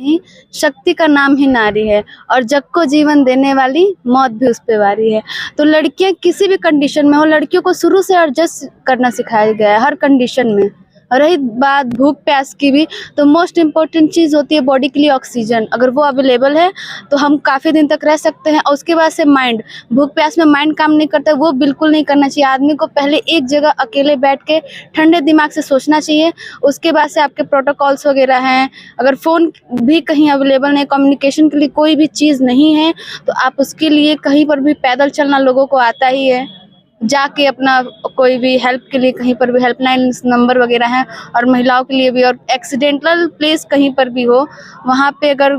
नहीं, शक्ति का नाम ही नारी है और जग को जीवन देने वाली मौत भी उस पे वारी है। तो लड़कियां किसी भी कंडीशन में हो, लड़कियों को शुरू से एडजस्ट करना सिखाया गया है हर कंडीशन में। और रही बात भूख प्यास की भी, तो मोस्ट इम्पोर्टेंट चीज़ होती है बॉडी के लिए ऑक्सीजन। अगर वो अवेलेबल है तो हम काफ़ी दिन तक रह सकते हैं। और उसके बाद से माइंड, भूख प्यास में माइंड काम नहीं करता, वो बिल्कुल नहीं करना चाहिए। आदमी को पहले एक जगह अकेले बैठ के ठंडे दिमाग से सोचना चाहिए। उसके बाद से आपके प्रोटोकॉल्स वगैरह हैं, अगर फ़ोन भी कहीं अवेलेबल नहीं, कम्युनिकेशन के लिए कोई भी चीज़ नहीं है, तो आप उसके लिए कहीं पर भी पैदल चलना लोगों को आता ही है। जाके अपना कोई भी हेल्प के लिए कहीं पर भी हेल्पलाइन नंबर वगैरह हैं, और महिलाओं के लिए भी। और एक्सीडेंटल प्लेस कहीं पर भी हो, वहाँ पे अगर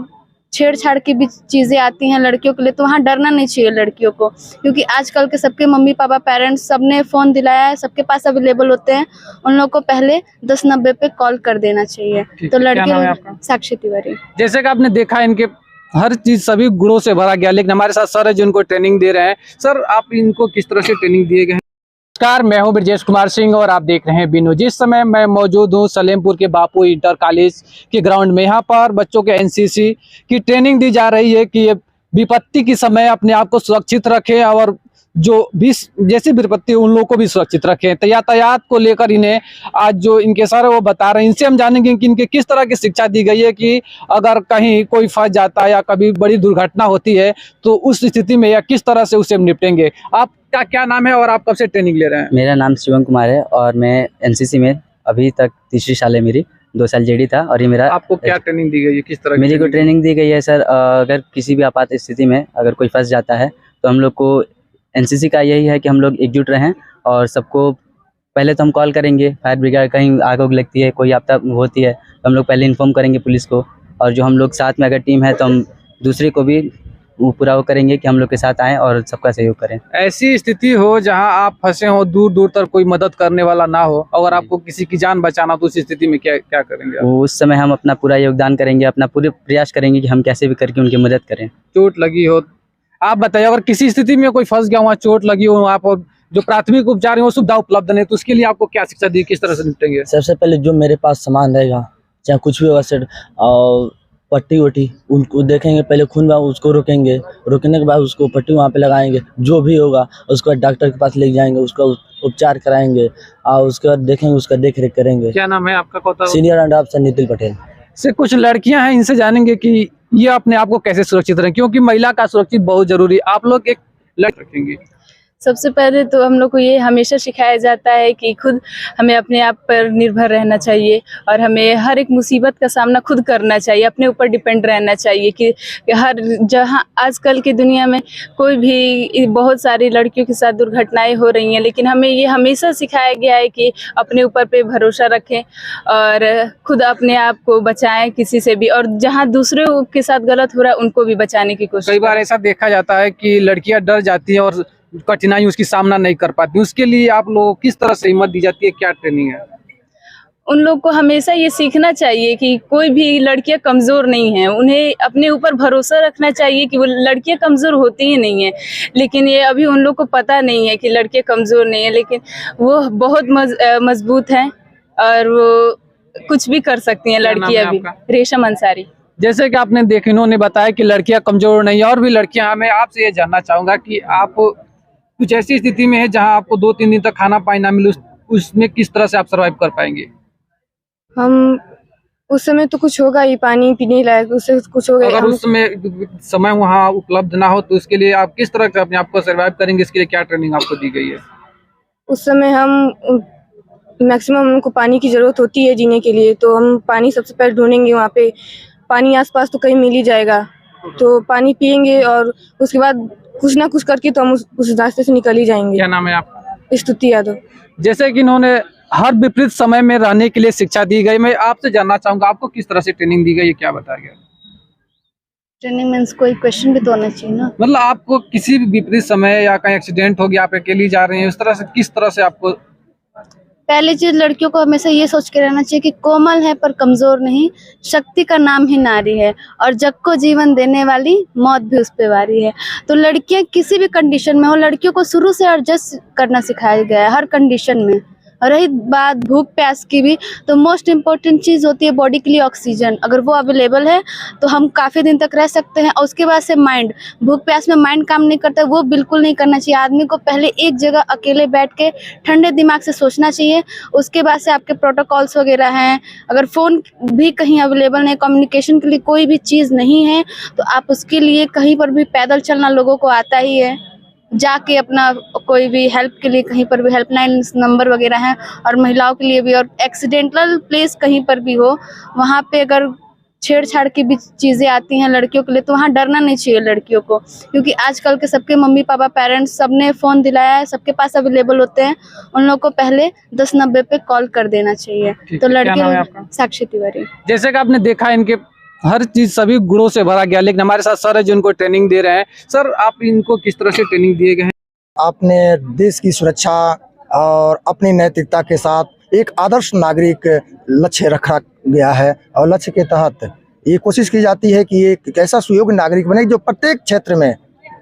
छेड़छाड़ की भी चीज़ें आती हैं लड़कियों के लिए, तो वहाँ डरना नहीं चाहिए लड़कियों को, क्योंकि आजकल के सबके मम्मी पापा पेरेंट्स सबने फ़ोन दिलाया है, सबके पास अवेलेबल होते हैं। उन लोगों को पहले 1090 पे कॉल कर देना चाहिए। तो लड़के, साक्षी तिवारी। जैसे कि आपने देखा इनके हर चीज सभी गुणों से भरा गया, लेकिन हमारे साथ सर है जो इनको ट्रेनिंग दे रहे हैं। सर, आप इनको किस तरह से ट्रेनिंग दिए गए हैं? नमस्कार, मैं हूं ब्रजेश कुमार सिंह और आप देख रहे हैं बिनो। जिस समय मैं मौजूद हूं सलेमपुर के बापू इंटर कॉलेज के ग्राउंड में, यहाँ पर बच्चों के एनसीसी की ट्रेनिंग दी जा रही है कि ये विपत्ति के समय अपने आप को सुरक्षित रखें और जो भी जैसी विपत्ति उन लोगों को भी सुरक्षित रखें। तो यातायात को लेकर इन्हें आज जो इनके सर है वो बता रहे हैं। इनसे हम जानेंगे कि इनके किस तरह की शिक्षा दी गई है कि अगर कहीं कोई फंस जाता है या कभी बड़ी दुर्घटना होती है तो उस स्थिति में या किस तरह से उसे निपटेंगे। आपका क्या नाम है और आप कब से ट्रेनिंग ले रहे हैं? मेरा नाम शिवम कुमार है और मैं एनसीसी में अभी तक तीसरी साल है मेरी, 2 साल जेडी था। और ये मेरा, आपको क्या ट्रेनिंग दी गई है, किस तरह मेरी को ट्रेनिंग दी गई है सर, अगर किसी भी आपात स्थिति में अगर कोई फंस जाता है तो हम लोग को एनसीसी का यही है कि हम लोग एकजुट रहें और सबको पहले तो हम कॉल करेंगे, फायर ब्रिगेड कहीं आग उग लगती है, कोई आपदा होती है तो हम लोग पहले इन्फॉर्म करेंगे पुलिस को। और जो हम लोग साथ में अगर टीम है तो हम दूसरे को भी वो पूरा वो करेंगे कि हम लोग के साथ आएँ और सबका सहयोग करें। ऐसी स्थिति हो जहां आप फंसे हो, दूर दूर तक कोई मदद करने वाला ना हो, अगर आपको किसी की जान बचाना तो उस स्थिति में क्या क्या करेंगे आप? उस समय हम अपना पूरा योगदान करेंगे, अपना पूरे प्रयास करेंगे कि हम कैसे भी करके उनकी मदद करें। चोट लगी हो, आप बताइए, अगर किसी स्थिति में कोई फंस गया, वहाँ चोट लगी हो, आप जो प्राथमिक उपचार है वो सुविधा उपलब्ध नहीं, तो उसके लिए आपको क्या शिक्षा दी, किस तरह से निपटेंगे? सबसे पहले जो मेरे पास सामान रहेगा, चाहे कुछ भी होगा सर, और पट्टी वट्टी उनको देखेंगे, पहले खून बहा उसको रोकेंगे, रोकने के बाद उसको पट्टी वहाँ पे लगाएंगे, जो भी होगा उसके बाद डॉक्टर के पास ले जाएंगे, उसका उपचार कराएंगे और उसके बाद देखेंगे, उसका देख रेख करेंगे। क्या नाम है आपका? Senior under officer Nitin Patel. से कुछ लड़कियां हैं, इनसे जानेंगे कि ये अपने आप को कैसे सुरक्षित रखें, क्योंकि महिला का सुरक्षित बहुत जरूरी। आप लोग एक लड़की रखेंगे। सबसे पहले तो हम लोग को ये हमेशा सिखाया जाता है कि खुद हमें अपने आप पर निर्भर रहना चाहिए और हमें हर एक मुसीबत का सामना खुद करना चाहिए, अपने ऊपर डिपेंड रहना चाहिए। कि हर जहां आजकल की दुनिया में कोई भी, बहुत सारी लड़कियों के साथ दुर्घटनाएं हो रही हैं, लेकिन हमें ये हमेशा सिखाया गया है कि अपने ऊपर पे भरोसा रखें और खुद अपने आप को बचाएं किसी से भी, और जहाँ दूसरों के साथ गलत हो रहा है उनको भी बचाने की कोशिश। कई बार ऐसा देखा जाता है कि लड़कियां डर जाती हैं और कठिनाई उसकी सामना नहीं कर पाती, उसके लिए आप लोगों को किस तरह से हिम्मत दी जाती है, क्या ट्रेनिंग है? उन लोग को हमेशा ये सीखना चाहिए कि कोई भी लड़कियां कमज़ोर नहीं हैं, उन्हें अपने ऊपर भरोसा रखना चाहिए कि वो लड़कियां कमज़ोर होती ही नहीं हैं। लेकिन ये अभी उन लोग को पता नहीं है कि लड़कियां कमज़ोर नहीं है, लेकिन वो बहुत मजबूत हैं और वो कुछ भी कर सकती हैं लड़कियां भी। रेशम अंसारी। जैसे कि आपने देखा, इन्होंने बताया कि लड़कियां कमजोर नहीं है और भी लड़कियां। मैं आपसे ये जानना चाहूंगा कि आप कुछ ऐसी स्थिति में है जहां आपको 2-3 दिन तक खाना पानी ना मिले, उसमें किस तरह से आप सर्वाइव कर पाएंगे? हम उस समय तो कुछ होगा ही, पानी पीने लायक उससे कुछ होगा। अगर उस समय वहाँ उपलब्ध ना हो तो उसके लिए आप किस तरह से अपने आप को सर्वाइव करेंगे, इसके लिए क्या ट्रेनिंग आपको दी गई है? उस समय हम मैक्सिमम हमको पानी की जरूरत होती है जीने के लिए, तो हम पानी सबसे पहले ढूंढेंगे। वहाँ पे पानी आसपास तो कहीं मिल ही जाएगा, तो पानी पियेंगे और उसके बाद कुछ ना कुछ करके तो हम उस रास्ते से निकल ही जाएंगे। क्या नाम है आपका? स्तुति यादव। जैसे कि इन्होंने हर विपरीत समय में रहने के लिए शिक्षा दी गई, मैं आपसे जानना चाहूंगा आपको किस तरह से ट्रेनिंग दी गई है, क्या बताया गया? ट्रेनिंग मीन्स कोई क्वेश्चन भी तो होना चाहिए ना। मतलब आपको किसी भी विपरीत समय या कहीं एक्सीडेंट हो गया, आप अकेली जा रहे हैं, उस तरह से किस तरह से आपको? पहली चीज, लड़कियों को हमेशा ये सोच के रहना चाहिए कि कोमल है पर कमजोर नहीं, शक्ति का नाम ही नारी है और जग को जीवन देने वाली मौत भी उस पे वारी है। तो लड़कियां किसी भी कंडीशन में हो, लड़कियों को शुरू से एडजस्ट करना सिखाया गया है हर कंडीशन में। और रही बात भूख प्यास की भी, तो मोस्ट इम्पोर्टेंट चीज़ होती है बॉडी के लिए ऑक्सीजन। अगर वो अवेलेबल है तो हम काफ़ी दिन तक रह सकते हैं। और उसके बाद से माइंड, भूख प्यास में माइंड काम नहीं करता, वो बिल्कुल नहीं करना चाहिए। आदमी को पहले एक जगह अकेले बैठ के ठंडे दिमाग से सोचना चाहिए। उसके बाद से आपके प्रोटोकॉल्स वगैरह हैं, अगर फ़ोन भी कहीं अवेलेबल नहीं, कम्युनिकेशन के लिए कोई भी चीज़ नहीं है, तो आप उसके लिए कहीं पर भी पैदल चलना लोगों को आता ही है, जाके अपना कोई भी हेल्प के लिए कहीं पर भी हेल्पलाइन नंबर वगैरह हैं, और महिलाओं के लिए भी। और एक्सीडेंटल प्लेस कहीं पर भी हो, वहाँ पे अगर छेड़छाड़ की भी चीज़ें आती हैं लड़कियों के लिए, तो वहाँ डरना नहीं चाहिए लड़कियों को, क्योंकि आजकल के सबके मम्मी पापा पेरेंट्स सबने फ़ोन दिलाया है, सबके पास अवेलेबल होते हैं। उन लोगों को पहले 1090 पे कॉल कर देना चाहिए। ठीक तो है, क्या नाम है आपका? लड़के, साक्षी तिवारी। जैसे कि आपने देखा इनके हर चीज सभी गुणों से भरा गया, लेकिन हमारे साथ सर है जो इनको ट्रेनिंग दे रहे हैं। सर, आप इनको किस तरह से ट्रेनिंग दिए गए हैं? आपने देश की सुरक्षा और अपनी नैतिकता के साथ एक आदर्श नागरिक लक्ष्य रखा गया है, और लक्ष्य के तहत ये कोशिश की जाती है कि एक ऐसा सुयोग्य नागरिक बने जो प्रत्येक क्षेत्र में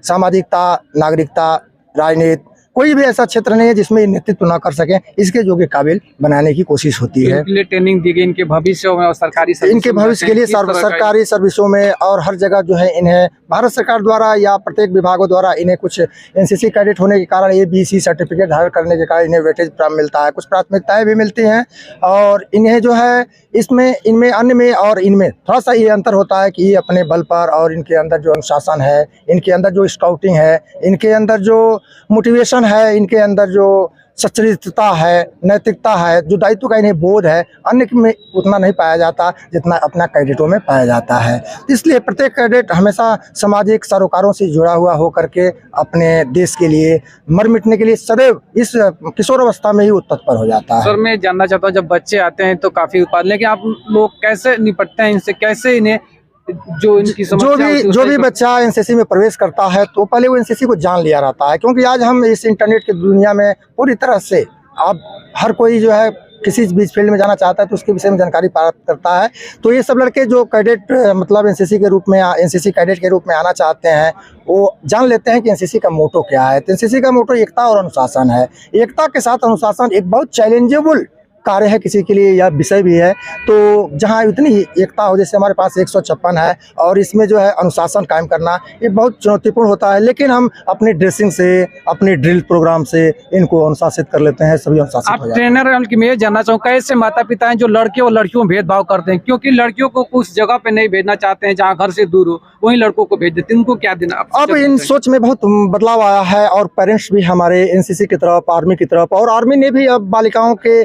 सामाजिकता, नागरिकता, राजनीति, कोई भी ऐसा क्षेत्र नहीं है जिसमें नेतृत्व ना कर सके, इसके योग्य काबिल बनाने की कोशिश होती है। इनके लिए ट्रेनिंग दी गई, इनके भविष्य में और सरकारी इनके भविष्य के लिए सरकारी सर्विसों में और हर जगह जो है इन्हें भारत सरकार द्वारा या प्रत्येक विभागों द्वारा इन्हें कुछ एनसीसी कैडेट होने के कारण ABC सर्टिफिकेट धारण करने के कारण इन्हें वेटेज मिलता है, कुछ प्राथमिकताएं भी मिलती हैं। और इन्हें जो है इनमें अन्य में और इनमें थोड़ा सा ये अंतर होता है कि ये अपने बल पर, और इनके अंदर जो अनुशासन है, इनके अंदर जो स्काउटिंग है, इनके अंदर जो मोटिवेशन है, इनके अंदर जो सच्चरित्रता है, नैतिकता है, जो दायित्व का इन्हें बोध है, अन्य में उतना नहीं पाया जाता जितना अपना कैडेटों में पाया जाता है। इसलिए प्रत्येक कैडेट हमेशा सामाजिक सरोकारों से जुड़ा हुआ होकर के अपने देश के लिए मर मिटने के लिए सदैव इस किशोर अवस्था में ही तत्पर हो जाता है। सर, मैं जानना चाहता हूँ, जब बच्चे आते हैं तो काफी उत्पाद, लेकिन आप लोग कैसे निपटते हैं इनसे? कैसे इन्हें जो इनकी जो भी बच्चा एनसीसी में प्रवेश करता है तो पहले वो एनसीसी को जान लिया रहता है, क्योंकि आज हम इस इंटरनेट की दुनिया में पूरी तरह से अब हर कोई जो है किसी बीच फील्ड में जाना चाहता है तो उसके विषय में जानकारी प्राप्त करता है। तो ये सब लड़के जो कैडेट मतलब एनसीसी के रूप में, एनसीसी कैडेट के रूप में आना चाहते हैं, वो जान लेते हैं कि एनसीसी का मोटो क्या है। तो एनसीसी का मोटो एकता और अनुशासन है। एकता के साथ अनुशासन एक बहुत चैलेंजेबल कार्य है किसी के लिए, या विषय भी है। तो जहाँ इतनी एकता हो, जैसे हमारे पास 156 है, और इसमें जो है अनुशासन कायम करना ये बहुत चुनौतीपूर्ण होता है, लेकिन हम अपनी ड्रेसिंग से, अपने ड्रिल प्रोग्राम से इनको अनुशासित कर लेते हैं, सभी अनुशासित आप हो जाते हैं। ट्रेनर की मैं जानना चाहूँ, कैसे माता पिता हैं जो लड़के और लड़कियों में भेदभाव करते हैं? क्योंकि लड़कियों को उस जगह पे नहीं भेजना चाहते हैं जहाँ घर से दूर हो, वहीं लड़कों को भेज देते हैं। उनको क्या देना? अब इन सोच में बहुत बदलाव आया है, और पेरेंट्स भी हमारे एनसीसी की तरफ, आर्मी की तरफ, और आर्मी ने भी अब बालिकाओं के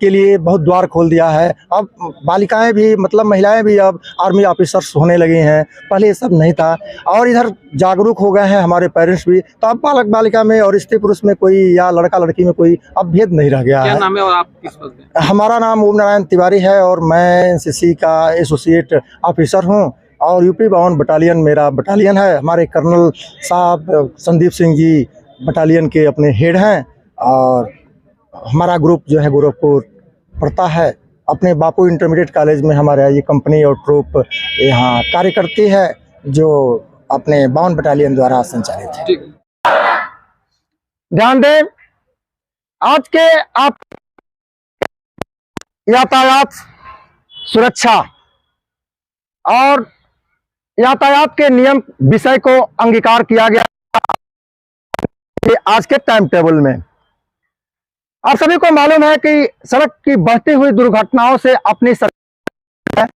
लिए बहुत द्वार खोल दिया है। अब बालिकाएं भी, मतलब महिलाएं भी अब आर्मी ऑफिसर्स होने लगी हैं, पहले ये सब नहीं था। और इधर जागरूक हो गए हैं हमारे पेरेंट्स भी, तो अब बालक बालिका में और स्त्री पुरुष में कोई, या लड़का लड़की में कोई अब भेद नहीं रह गया है। क्या नाम है और आप किस पद पे? हमारा नाम ओम नारायण तिवारी है, और मैं एनसीसी का एसोसिएट ऑफिसर हूँ, और यूपी 52 बटालियन मेरा बटालियन है। हमारे कर्नल साहब संदीप सिंह जी बटालियन के अपने हेड हैं, और हमारा ग्रुप जो है गोरखपुर पड़ता है। अपने बापू इंटरमीडिएट कॉलेज में हमारा ये कंपनी और ट्रूप यहाँ कार्य करती है, जो अपने 52 बटालियन द्वारा संचालित है। ध्यान दें, आज के आप यातायात सुरक्षा और यातायात के नियम विषय को अंगीकार किया गया आज के टाइम टेबल में। आप सभी को मालूम है कि सड़क की बढ़ती हुई दुर्घटनाओं से अपनी सरकार,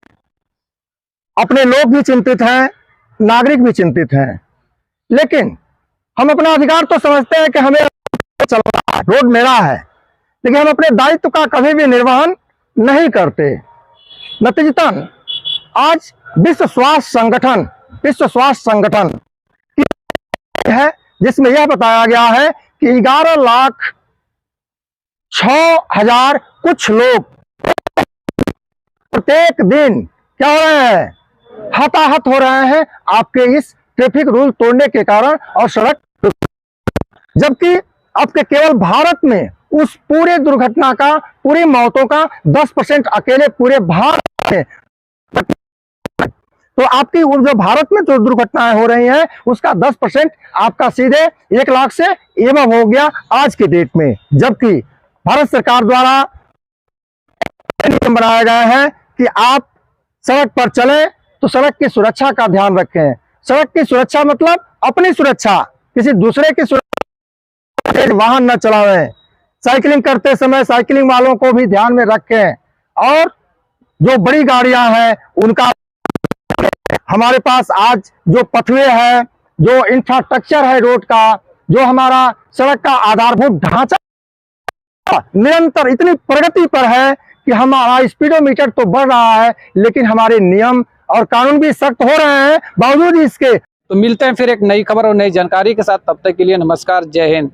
अपने लोग भी चिंतित हैं, नागरिक भी चिंतित हैं, लेकिन हम अपना अधिकार तो समझते हैं कि हमें चलना है, रोड मेरा है, लेकिन हम अपने दायित्व का कभी भी निर्वहन नहीं करते। नतीजतन आज विश्व स्वास्थ्य संगठन है, जिसमें यह बताया गया है कि 11,06,000 कुछ लोग प्रत्येक दिन क्या हो रहे हैं, हताहत हो रहे हैं आपके इस ट्रैफिक रूल तोड़ने के कारण और सड़क, जबकि आपके केवल भारत में उस पूरे दुर्घटना का, पूरी मौतों का 10% अकेले पूरे भारत में, तो आपकी जो भारत में जो दुर्घटनाएं हो रही हैं उसका 10% आपका सीधे 1 लाख से एवं हो गया आज के डेट में। जबकि भारत सरकार द्वारा नियम बनाया गया है कि आप सड़क पर चलें तो सड़क की सुरक्षा का ध्यान रखें। सड़क की सुरक्षा मतलब अपनी सुरक्षा, किसी दूसरे की सुरक्षा, वाहन न चलावें। साइकिलिंग करते समय साइकिलिंग वालों को भी ध्यान में रखें। और जो बड़ी गाड़ियां हैं उनका, हमारे पास आज जो पथवे है, जो इंफ्रास्ट्रक्चर है रोड का, जो हमारा सड़क का आधारभूत ढांचा निरंतर इतनी प्रगति पर है कि हमारा स्पीडोमीटर तो बढ़ रहा है, लेकिन हमारे नियम और कानून भी सख्त हो रहे हैं बावजूद इसके। तो मिलते हैं फिर एक नई खबर और नई जानकारी के साथ, तब तक के लिए नमस्कार, जय हिंद।